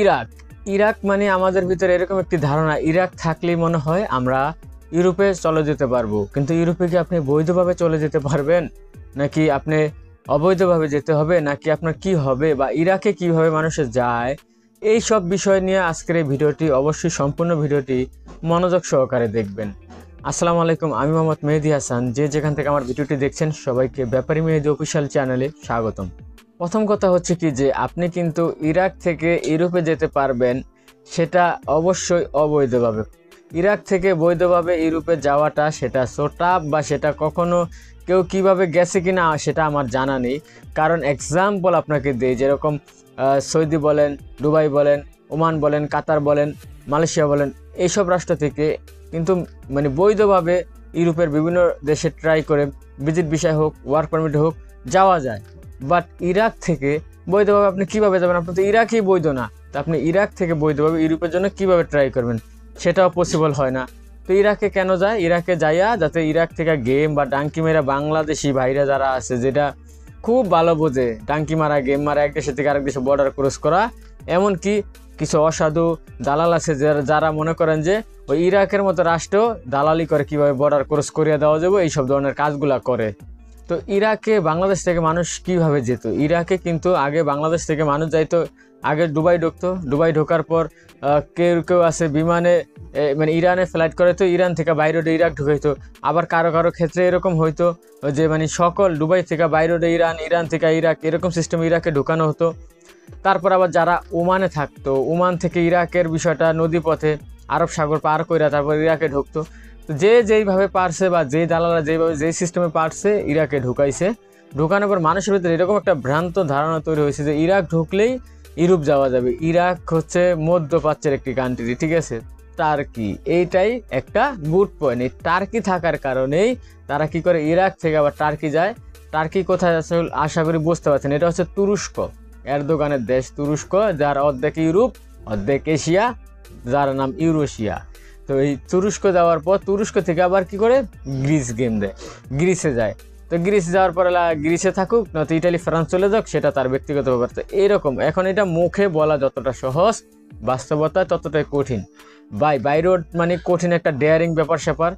Iraq Iraq মানে আমাদের ভিতরে এরকম একটি ধারণা, ইরাক থাকলেই মনে হয় আমরা ইউরোপে চলে যেতে পারবো। কিন্তু ইউরোপে কি আপনি বৈধভাবে চলে যেতে পারবেন, নাকি আপনি অবৈধভাবে যেতে হবে, নাকি আপনার কি হবে, বা ইরাকে কিভাবে মানুষে যায়, এই সব বিষয় নিয়ে আজকের এই ভিডিওটি, অবশ্যই সম্পূর্ণ ভিডিওটি মনোযোগ সহকারে দেখবেন। আসসালামু আলাইকুম, আমি মোহাম্মদ মেহেদি হাসান। যে যেখান থেকে আমার ভিডিওটি দেখছেন সবাইকে ব্যাপারী মেহেদি অফিসিয়াল চ্যানেলে স্বাগতম। প্রথম কথা হচ্ছে কি যে আপনি কিন্তু ইরাক থেকে ইউরোপে যেতে পারবেন, সেটা অবশ্যই অবৈধভাবে। ইরাক থেকে বৈধভাবে ইউরোপে যাওয়াটা সেটা সোটাপ, বা সেটা কখনো কেউ কিভাবে গেছে কিনা সেটা আমার জানা নেই। কারণ এক্সাম্পল আপনাকে দিই, যেরকম সৌদি বলেন, দুবাই বলেন, ওমান বলেন, কাতার বলেন, মালয়েশিয়া বলেন, এইসব রাষ্ট্র থেকে কিন্তু মানে বৈধভাবে ইউরোপের বিভিন্ন দেশে ট্রাই করে ভিজিট ভিসা হোক, ওয়ার্ক পারমিট হোক, যাওয়া যায়। বাট ইরাক থেকে বৈধভাবে আপনি কিভাবে যাবেন? আপনি তো ইরাকই বৈধ না, তো আপনি ইরাক থেকে বৈধভাবে ইউরোপের জন্য কিভাবে ট্রাই করবেন? সেটাও পসিবল হয় না। তো ইরাকে কেন যায়? ইরাকে যাইয়া যাতে ইরাক থেকে গেম বা ডাঙ্কি মেরা বাংলাদেশি ভাইরা যারা আছে, যেটা খুব ভালো বোঝে ডাঙ্কি মারা, গেম মারা, এক দেশের থেকে আরেক দেশে বর্ডার ক্রস করা, এমনকি কিছু অসাধু দালাল আছে যারা মনে করেন যে ওই ইরাকের মতো রাষ্ট্র দালালি করে কিভাবে বর্ডার ক্রস করিয়ে দেওয়া যাবে, এইসব ধরনের কাজগুলা করে। তো ইরাকে বাংলাদেশ থেকে মানুষ কিভাবে যেত? ইরাকে কিন্তু আগে বাংলাদেশ থেকে মানুষ যাইতো, আগে দুবাই ঢুকতো, দুবাই ঢোকার পর কেউ কেউ আছে বিমানে মানে ইরানে ফ্লাইট করে, তো ইরান থেকে বাইরে ইরাক ঢুকাইতো। আবার কারো কারো ক্ষেত্রে এরকম হইতো যে মানে সকল দুবাই থেকে বাইরে ইরান, ইরান থেকে ইরাক, এরকম সিস্টেম ইরাকে ঢুকানো হতো। তারপর আবার যারা ওমানে থাকতো, ওমান থেকে ইরাকের বিষয়টা নদীপথে আরব সাগর পার কইরা তারপর ইরাকে ঢুকতো। তো যে যেইভাবে পারছে, বা যে দালালরা যেইভাবে যেই সিস্টেমে পারছে ইরাকে ঢুকাইছে। ঢুকানোর পর মানুষের ভিতরে এরকম একটা ভ্রান্ত ধারণা তৈরি হয়েছে যে ইরাক ঢুকলেই ইউরোপ যাওয়া যাবে। ইরাক হচ্ছে মধ্যপ্রাচ্যের একটি কান্ট্রি, ঠিক আছে? টার্কি, এইটাই একটা গুড পয়েন্ট। এই টার্কি থাকার কারণেই তারা কি করে ইরাক থেকে আবার টার্কি যায়। টার্কি কোথায় আছে আশা করি বুঝতে পারছেন, এটা হচ্ছে তুরস্ক, এরদোগানের দেশ তুরস্ক, যার অর্ধেক ইউরোপ অর্ধেক এশিয়া, যার নাম ইউরোশিয়া। তো এই তুরস্ক যাওয়ার পর তুরস্ক থেকে আবার কি করে গ্রিস গেম দেয়, গ্রিসে যায়। তো গ্রিস যাওয়ার পরে গ্রিসে থাকুক, নয়তো ইটালি ফ্রান্স চলে যাক, সেটা তার ব্যক্তিগত ব্যাপার। তো এইরকম এখন এটা মুখে বলা যতটা সহজ, বাস্তবতা ততটাই কঠিন। বাইরোড মানে কঠিন একটা ডেয়ারিং ব্যাপার স্যাপার,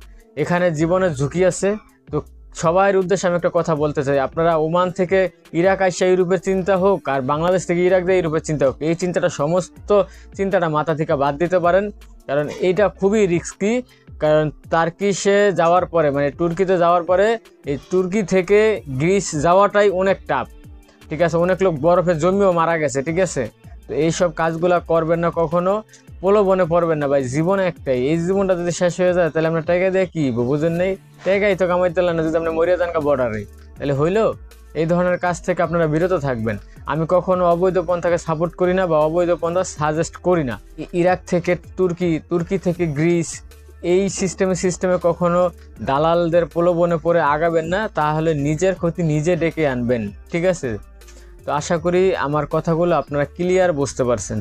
এখানে জীবনের ঝুঁকি আছে। তো সবার উদ্দেশ্যে আমি একটা কথা বলতে চাই, আপনারা ওমান থেকে ইরাক আইসা ইউরোপের চিন্তা হোক, আর বাংলাদেশ থেকে ইরাক দিয়ে ইউরোপের চিন্তা হোক, এই চিন্তাটা সমস্ত চিন্তাটা মাথা থেকে বাদ দিতে পারেন। কারণ এইটা খুবই রিস্কি। কারণ টার্কিশে যাওয়ার পরে মানে তুর্কিতে যাওয়ার পরে এই তুর্কি থেকে গ্রিস যাওয়াটাই অনেক টাফ, ঠিক আছে? অনেক লোক বরফে জমিও মারা গেছে, ঠিক আছে? তো এইসব কাজগুলো করবেন না কখনো, প্রলোভনে পড়বেন না ভাই। জীবন একটাই, এই জীবনটা যদি শেষ হয়ে যায় তাহলে আপনার টাকা দিয়ে কি বুঝেন নেই? টাকাই তো কামাইতে না, যদি আপনি মরিয়া যান বর্ডারে, তাহলে হইলো? এই ধরনের কাজ থেকে আপনারা বিরত থাকবেন। আমি কখনো অবৈধ পন্থাকে সাপোর্ট করি না, বা অবৈধ পন্থা সাজেস্ট করি না। ইরাক থেকে তুর্কি, তুর্কি থেকে গ্রিস, এই সিস্টেমে কখনো দালালদের প্রলোভনে পড়ে আগাবেন না, তাহলে নিজের ক্ষতি নিজে ডেকে আনবেন, ঠিক আছে? তো আশা করি আমার কথাগুলো আপনারা ক্লিয়ার বুঝতে পারছেন।